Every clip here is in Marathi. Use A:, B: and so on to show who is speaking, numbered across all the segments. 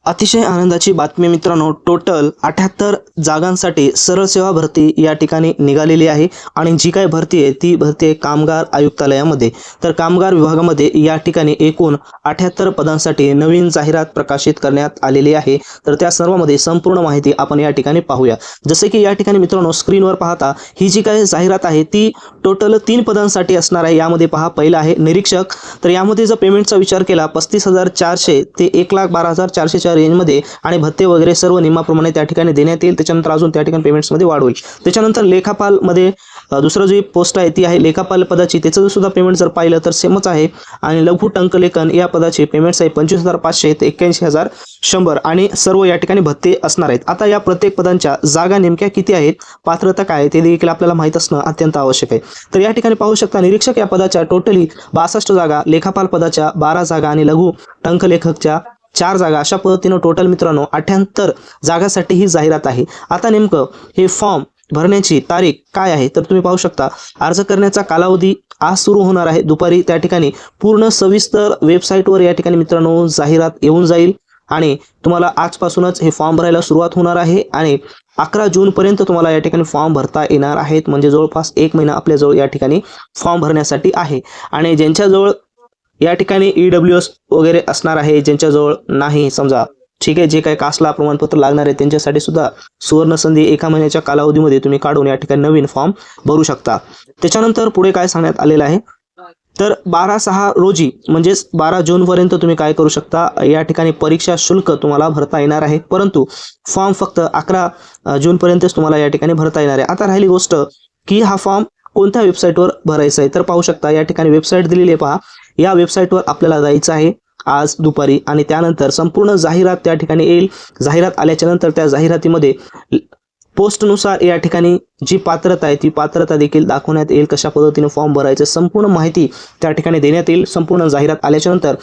A: अतिशय आनंदाची बातमी मित्रांनो, टोटल 78 जागांसाठी सरळ सेवा भरती या ठिकाणी निघालेली आहे आणि जी काही भरती आहे ती भरती आहे कामगार आयुक्तालयामध्ये। तर कामगार विभागामध्ये या ठिकाणी एकूण 78 पदांसाठी नवीन जाहिरात प्रकाशित करण्यात आलेली आहे। तर त्या सर्वांमध्ये संपूर्ण माहिती आपण या ठिकाणी पाहूया। जसे की या ठिकाणी मित्रांनो स्क्रीनवर पाहता ही जी काही जाहिरात आहे ती टोटल 3 पदांसाठी असणार आहे। यामध्ये पहा पहिला आहे निरीक्षक। तर यामध्ये जर पेमेंटचा विचार केला 35,400 ते 1,12,400 रेंजमध्ये आणि भत्ते वगैरे सर्व नियमाप्रमाणे त्या ठिकाणी देण्यात येईल। त्याच्यानंतर अजून त्या ठिकाणी पेमेंट्समध्ये वाढ होईल। त्याच्यानंतर लेखापाल मध्ये दुसरं जी पोस्ट आहे ती आहे लेखापाल पदाची, त्याचं सुद्धा पेमेंट जर पाहिलं तर सेमच आहे। आणि लघु टंकलेखन या पदाचे पेमेंट्स आहे 25,500 ते 81,100 आणि सर्व या ठिकाणी भत्ते असणार आहेत। आता या प्रत्येक पदांच्या जागा नेमक्या किती आहेत, पात्रता काय आहे ते देखील आपल्याला माहित असणं अत्यंत आवश्यक आहे। तर या ठिकाणी पाहू शकता निरीक्षक या पदाच्या टोटली 62 जागा, लेखापाल पदाच्या 12 जागा आणि लघु टंकलेखकच्या 4 जागा, अशा पद्धतीने टोटल मित्रांनो 78 जागासाठी ही जाहिरात आहे। आता नेमकं हे फॉर्म भरण्याची तारीख काय आहे तर तुम्ही पाहू शकता अर्ज करण्याचा कालावधी आज सुरू होणार आहे दुपारी। त्या ठिकाणी पूर्ण सविस्तर वेबसाईटवर या ठिकाणी मित्रांनो जाहिरात येऊन जाईल आणि तुम्हाला आजपासूनच हे फॉर्म भरायला सुरुवात होणार आहे आणि 11 जून पर्यंत तुम्हाला या ठिकाणी फॉर्म भरता येणार आहेत। म्हणजे जवळपास 1 महिना आपल्याजवळ या ठिकाणी फॉर्म भरण्यासाठी आहे। आणि ज्यांच्याजवळ या ठिकाणी EWS वगैरे असणार आहे, ज्यांच्याजवळ नाही समजा ठीक आहे, जे काही कास्टला प्रमाणपत्र लागणार आहे त्यांच्यासाठी सुद्धा सुवर्ण संधी 1 महिन्याच्या कालावधीमध्ये तुम्ही काढून या ठिकाणी नवीन फॉर्म भरू शकता। त्याच्यानंतर पुढे काय सांगण्यात आलेलं आहे तर 12/6 रोजी म्हणजेच 12 जून पर्यंत तुम्ही काय करू शकता, या ठिकाणी परीक्षा शुल्क तुम्हाला भरता येणार आहे, परंतु फॉर्म फक्त 11 जून पर्यंतच तुम्हाला या ठिकाणी भरता येणार आहे। आता राहिली गोष्ट की हा फॉर्म कोणत्या वेबसाईटवर भरायचा आहे तर पाहू शकता या ठिकाणी वेबसाईट दिलेली आहे पहा। या वेबसाईटवर आपल्याला जायचं आहे आज दुपारी आणि त्यानंतर संपूर्ण जाहिरात त्या ठिकाणी येईल। जाहिरात आल्याच्या नंतर त्या जाहिरातीमध्ये पोस्टनुसार या ठिकाणी जी पात्रता आहे ती पात्रता देखील दाखवण्यात येईल, कशा पद्धतीने फॉर्म भरायचे संपूर्ण माहिती त्या ठिकाणी देण्यात येईल। संपूर्ण जाहिरात आल्याच्या नंतर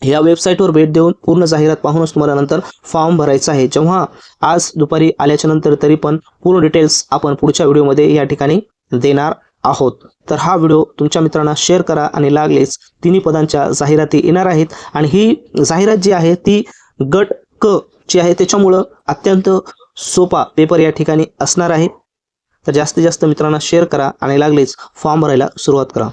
A: या वेबसाईटवर भेट देऊन पूर्ण जाहिरात पाहूनच तुम्हाला नंतर फॉर्म भरायचा आहे। जेव्हा आज दुपारी आल्याच्या नंतर तरी पण पूर्ण डिटेल्स आपण पुढच्या व्हिडिओमध्ये या ठिकाणी देणार आहोत। तर हा व्हिडिओ तुमच्या मित्रांना शेअर करा आणि लागलेच 3 पदांच्या जाहिराती येणार आहेत आणि ही जाहिरात जी आहे ती गट क ची आहे, त्याच्यामुळं अत्यंत सोपा पेपर या ठिकाणी असणार आहे। तर जास्तीत जास्त मित्रांना शेअर करा आणि लागलेच फॉर्म भरायला सुरुवात करा।